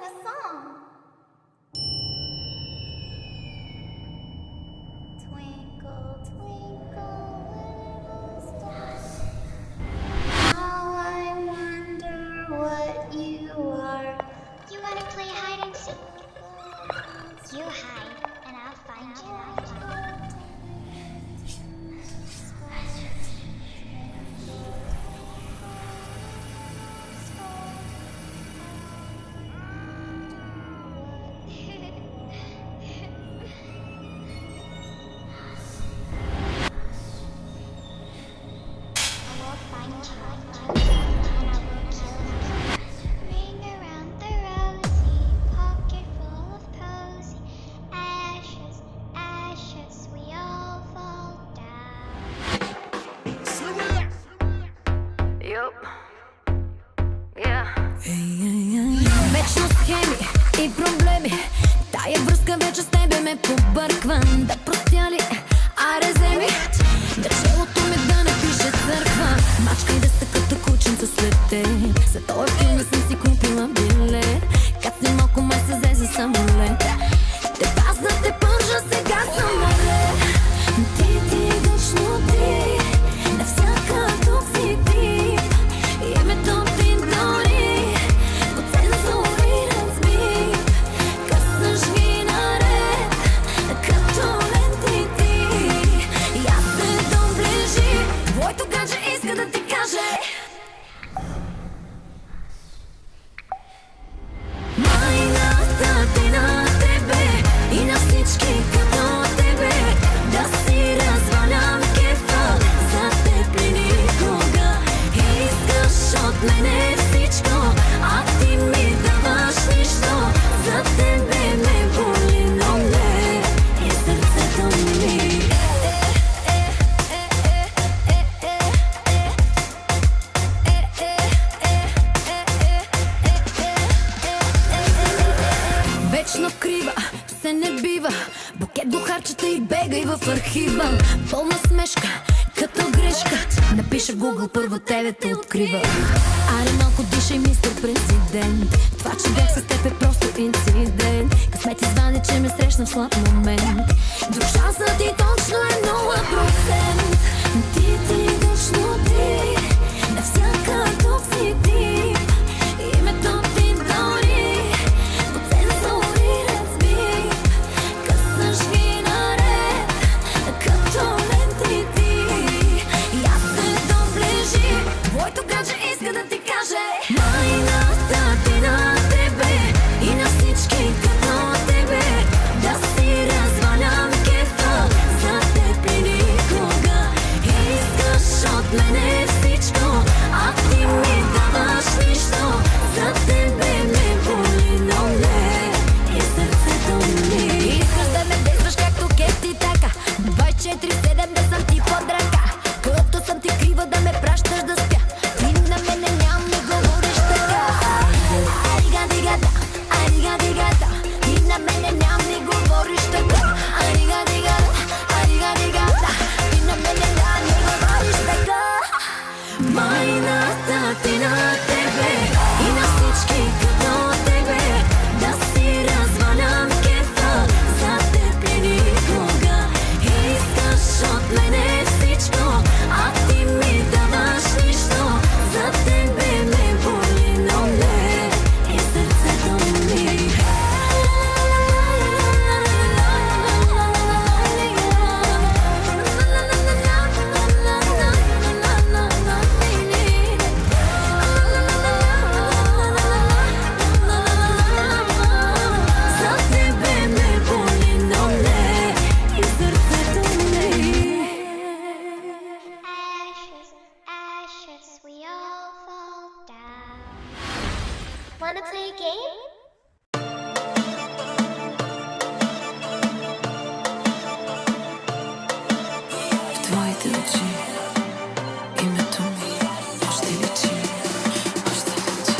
sing a song. Twinkle, twinkle, little star. How I wonder what you are. You wanna play hide and seek? You hide, and I'll find you. I will find you, and I will kill you. Ring around the rosy, pocket full of posy. Ashes, ashes, we all fall down. Yup. Yeah. Вечно схеми и проблеми. Тая връзка вече с тебе ме побърква. Да простя ли, аре вземи на челото ми да напише църква. Мачкай да сте като кученца след теб. За този филм съм си купила билет. Кацни малко май се взе за самолет. Те пас да те пържа, сега съм наред. Ти, вечно ти, навсякъде си ти. Името ти дори по цензуриран смих. Късаш ги наред, като ленти ти. И аз се доближи, твоето гадже иска да ти каже. Майната ти на тебе и на всички като тебе. Да си развалям кефа, за теб ли никога. Искаш от мене всичко, а ти ми даваш нищо. За тебе ме боли, но не и сърцето ми. Вечно крива, се не бива. Букет до харчета и бегай в архива. Пълна смешка, като грешка. Напиша в Google, първо тебе те открива. Аре малко дишай, мистер президент. Това, че бях с теб е просто инцидент. Късмет извади, че ме срещна в слаб момент. Друг шансът ти точно е 0%. Ти, вечно ти, навсякъде си ти. Името ти дори по цензуриран смих. Късаш ги наред, като ленти ти. И аз се доближи, твоето гадже иска да ти каже. Майната ти на тебе и на всички като тебе. Да си развалям кефа, за теб ли никога. Искаш от мене всичко, а ти ми даваш нищо. За тебе ме боли, но не и сърцето ми. Искаш да ме действаш както кефти така. 24/7 да съм ти под ръка. Като съм ти крива да ме пращаш да спя. Ти на мене ням ми говориш така. Арига-дига-да, арига-дига-да. Ти на мене ням ми говориш така. Арига-дига-да, арига-дига-да. Ти на мене ням ми говориш така. Майната ти на тебе и на всички като тебе. Да си развалям кефа, за теб ли никога. Искаш от мене всичко, а ти ми даваш нищо. За тебе ме боли, но не и сърцето ми. За тебе ме боли, но не и сърцето ми. Ashes, ashes, we all fall down. Wanna play a game? В твоите очи името ми още личи, още личи.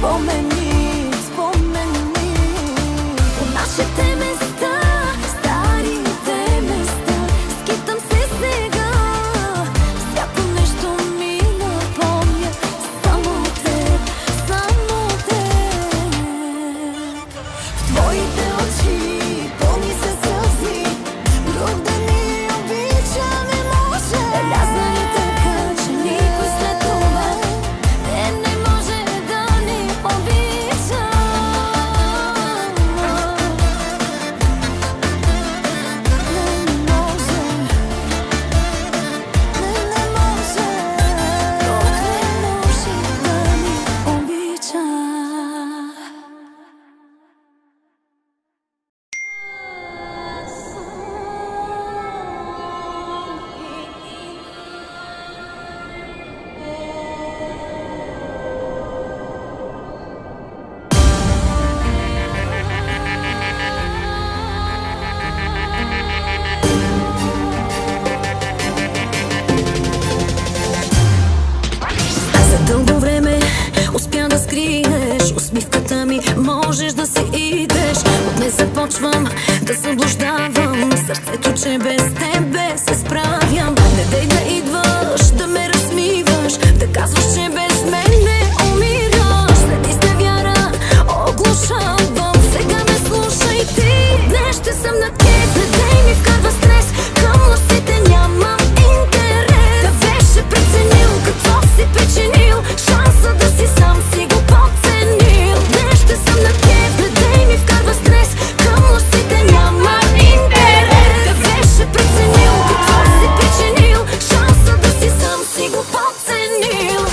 спомени, спомени. По нашите места, старите места, скитам се сега. Всяко нещо ми напомня само теб, само теб. В твоите очи пълни се сълзи, друг да ни обича не може. Лязна ни така, че никой след това не може да ни обича. Не може, не може, друг не може да ни обича. За дълго време успя да скриеш усмивката ми, можеш да си идеш. От днес започвам да заблуждавам сърцето, че без тебе се справям. Не дей да идваш, да ме размиваш, да казваш, че без мен не умираш. След изневяра оглушавам, сега ме слушай ти. Днес ще съм на теб, не дей ми вкарва стрес, към лъсите нямам интерес. Да беше преценил какво си причинил, шанса да си сам си го подценил. Днес ще съм на теб, не дей ми вкарва стрес, към лъсите нямам интерес. Да беше преценил какво си причинил, шанса да си сам си го подценил.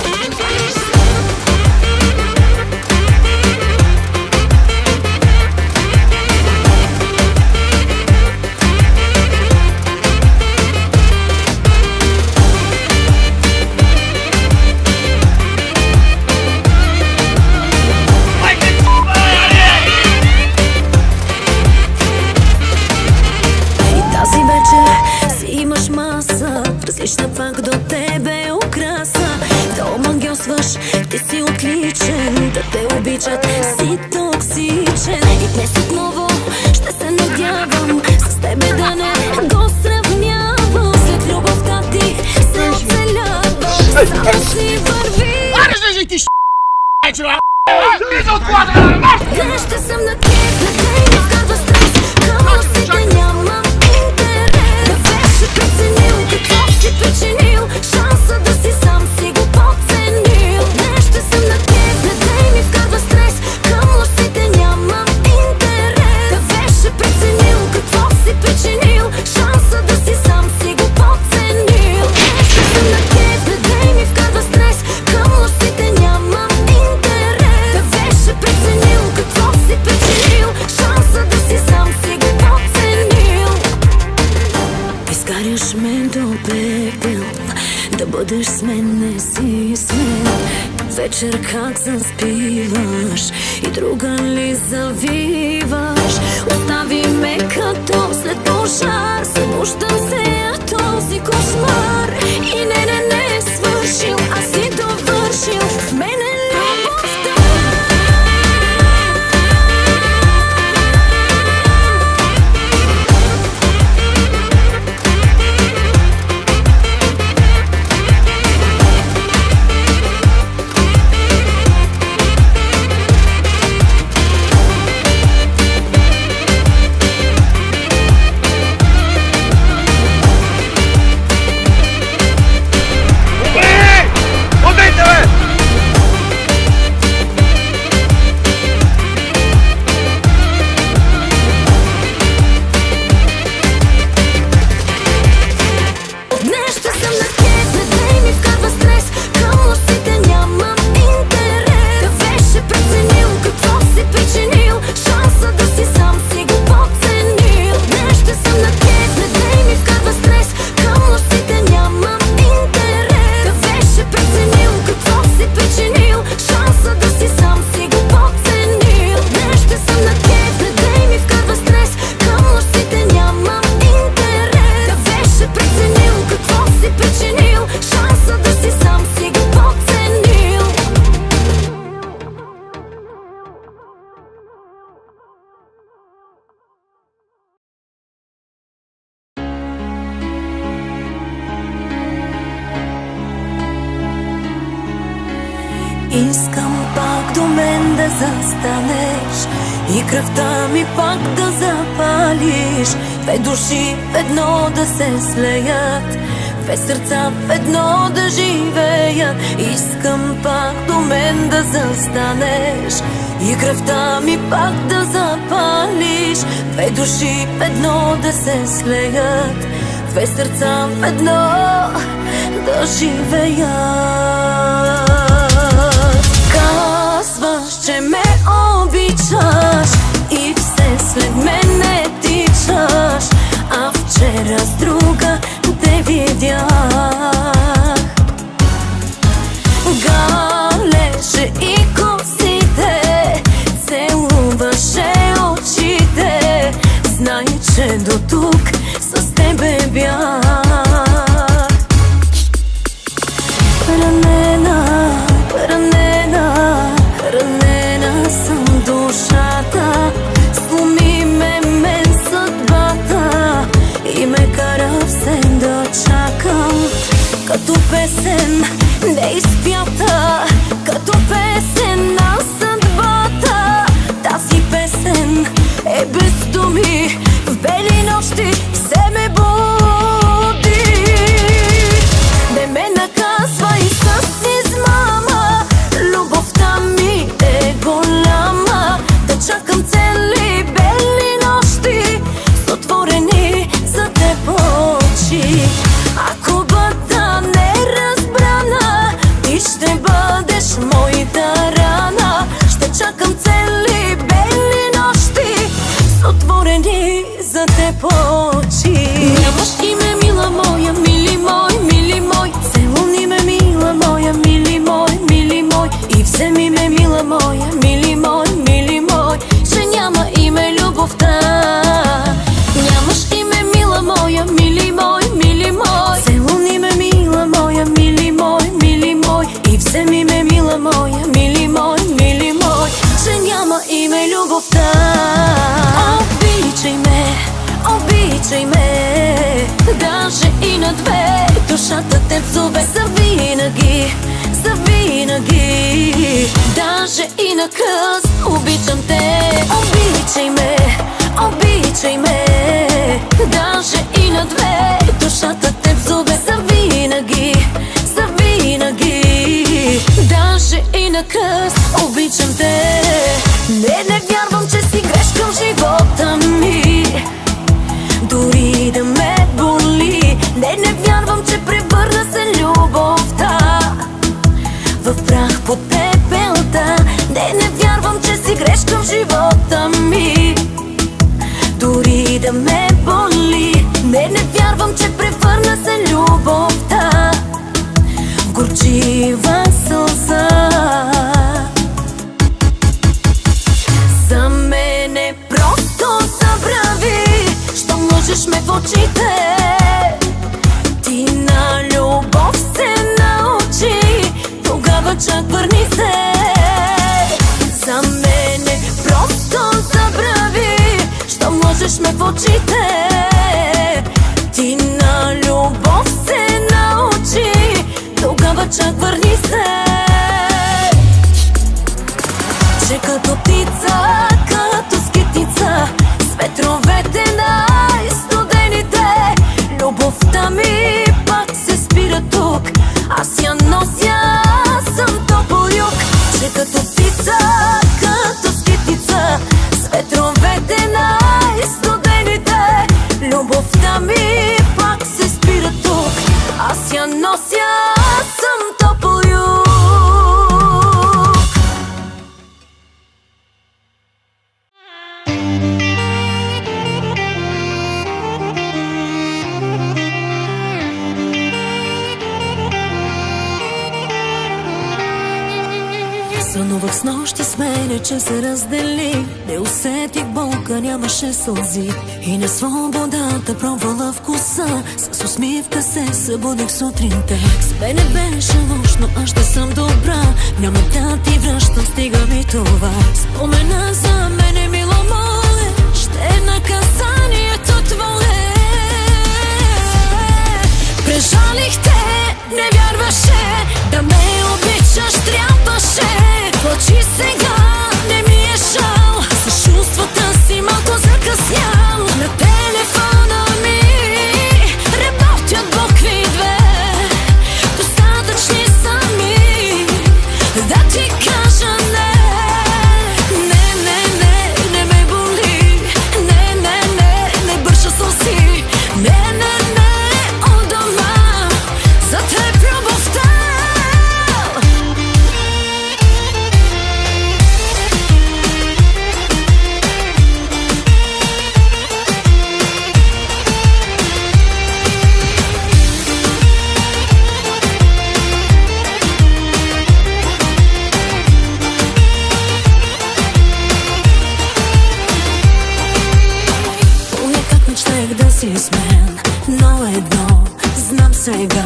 И тази вечер си имаш маса, различна пак до тебе украса. Да омагьосваш, ти си отличен, да те обичат си токсичен. И днес отново ще се надявам с тебе да не го сравнявам. След любовта ти се оцелявам, само си върви. Днес ще съм на теб, не дей ми вкарва стрес, към лъсите нямам интерес. Да беше преценил какво си причинил, шанса да си сам си го подценил. Днес ще съм на теб, не дей ми вкарва стрес, към лъсите нямам интерес. Да беше преценил какво си причинил, шанса да си сам си го подценил. Днес ще съм на теб, не дей ми вкарва стрес, към лъсите нямам интерес. Да беше преценил какво си причинил, шанса да си сам си го подценил. Изкаряш мен до пепел, да бъдеш с мен не си свет. Вечер как заспиваш и друга ли завиваш? Остави ме като след пожар, събуждам се от този кошмар. И не е свършил, а си довършил в мене любовта. да застанеш и кръвта ми пак да запалиш. Две души в едно да се слеят, две сърца в едно да живеят. Искам пак до мен да застанеш и кръвта ми пак да запалиш. Две души в едно да се слеят, две сърца в едно да живеят. Казваш, че ме обичаш и все след мене тичаш, а вчера с друга те видях. Галеше и косите, целуваше очите, знай, че до тук с тебе бях. Ранена, ранена, ранена съм душата, сломи ме мен съдбата и ме кара все да чакам. Като песен неизпята, като песен на съдбата. Тази песен е без думи, в бели нощи все ме буди. Не ме наказва и с измама, любовта ми е голяма. Да чакам цели бели нощи с отворени за теб очи. Ако бъда неразбрана, ти ще бъдеш моята рана. Ще чакам цели бели нощи с отворени за теб очи. Нямаш име, мила моя, мили мой, мили мой. Целуни ме, мила моя, мили мой, мили мой. И вземи ме, мила моя, мили мой, мили мой. Че няма име любовта. Нямаш име, мила моя, мили мой, мили мой. Целуни ме, мила моя, мили мой, мили мой. И вземи ме, мила моя, мили мой, мили мой. Че няма име любовта. Обичай ме, обичай ме, даже и на две. Душата те взове завинаги, завинаги. Даже и на кръст обичам те. Обичай ме, обичай ме, даже и на две. Душата те взове завинаги, завинаги. Даже и на кръст обичам те. Не вярвам, че си грешка в живота ми, дори да ме боли. Не вярвам, че превърна се любовта в прах под пепелта. Не вярвам, че си грешка в живота ми, дори да ме боли. Не вярвам, че превърна се любовта в горчива сълза. За мене просто забрави, щом лъжеш ме в очите. Ти на любов се научи, тогава чак върни се. За мене просто забрави, щом лъжеш ме в очите. Ти на любов се научи, тогава чак върни се. Че като птица, като скитница, с ветровете най-студените, любовта ми пак се спира тук. Аз я нося, съм топъл юг. Че като птица, като скитница, с ветровете най-студените, любовта ми пак се спира тук. Аз я нося, съм топъл юг. Сънувах с нощи с мене, че се раздели. Не усетих болка, нямаше сълзи. И на свободата пробвала вкуса. С усмивка се събудих сутринта. С мене беше лош, но аз ще съм добра. Няма да ти връщам, стига ми това. Спомена за мене, мила моле, ще е наказанието твое. Прежалих те, не вярваше, да ме обичаш трябваше. Плачи сега, си с мен, но едно знам сега.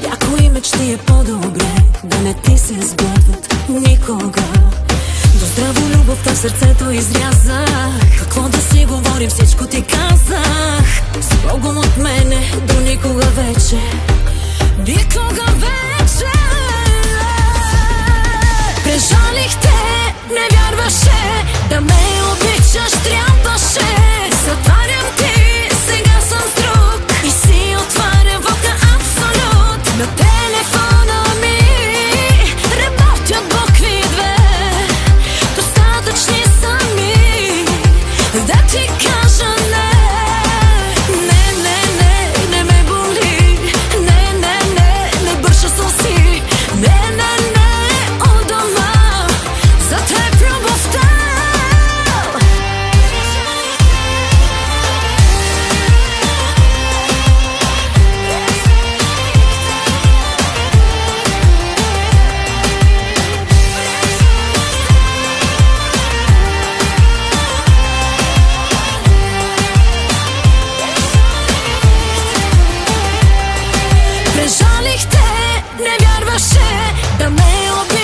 Някои мечти е по-добре да не ти се сбъдват никога. До здраво любовта в сърцето изрязах. Какво да си говорим, всичко ти казах. С Богом от мене до никога вече. Никога вече. Прежалих те, не вярваше да ме обичаш, трябваше. Затварям ти, сега съм с друг и си отварям вока абсолют. На телефона ми работят букви две, достатъчни са ми да ти кажа не. Не, не, не, не ме боли. Не, не, не, не бърша сълзи. Не, не, не, у дома за теб любовта. Прежалих те, не вярваше да ме обичаш.